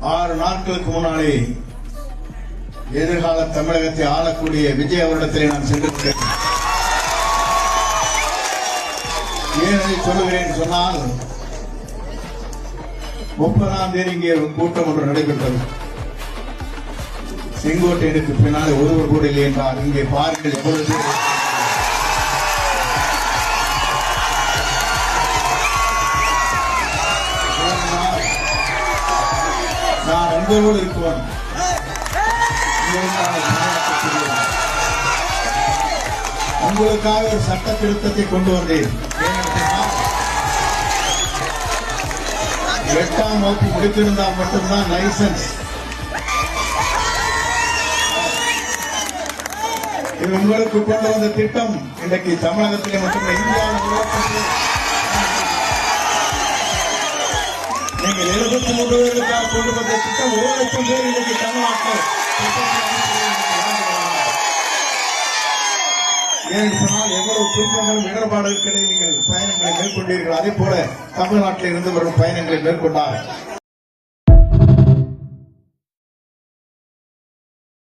6 நாட்களுக்கு முன்னாலே எதிர்கால தமிழகத்தை ஆளக்கூடிய விஜய் அவரிடத்திலே நான் சென்றிருக்கிறேன். ஏன் அதை சொல்லுகிறேன் சொன்னால், 30ஆம் தேதி இங்கே ஒரு கூட்டம் ஒன்று நடைபெற்றது. செங்கோட்டையனுக்கு பின்னாலே ஒருவர் கூட இல்லை என்றால் இங்கே பாருங்கள் எப்பொழுது நான் உங்களோடு இருக்குவேன். உங்களுக்காக ஒரு சட்ட திருத்தத்தை கொண்டு வந்தேன். 8ஆம் வகுப்பு முடித்திருந்தால் மட்டும்தான் லைசன்ஸ். இது உங்களுக்கு கொண்டு வந்த திட்டம் இன்றைக்கு தமிழகத்திலே மட்டும் இந்தியாவில் நீங்கள் 73 பேருக்காக கொண்டு வந்த திட்டம் 1 லட்சம் பேர் இன்றைக்கு தமிழ்நாட்டில் ஏன்னு சொன்னால் எவ்வளவு துன்பங்களும் இடர்பாடுகளுக்கிடையே நீங்கள் பயணங்களை மேற்கொண்டீர்கள். அதே போல தமிழ்நாட்டில் இருந்து வரும் பயணங்களை மேற்கொண்டார்.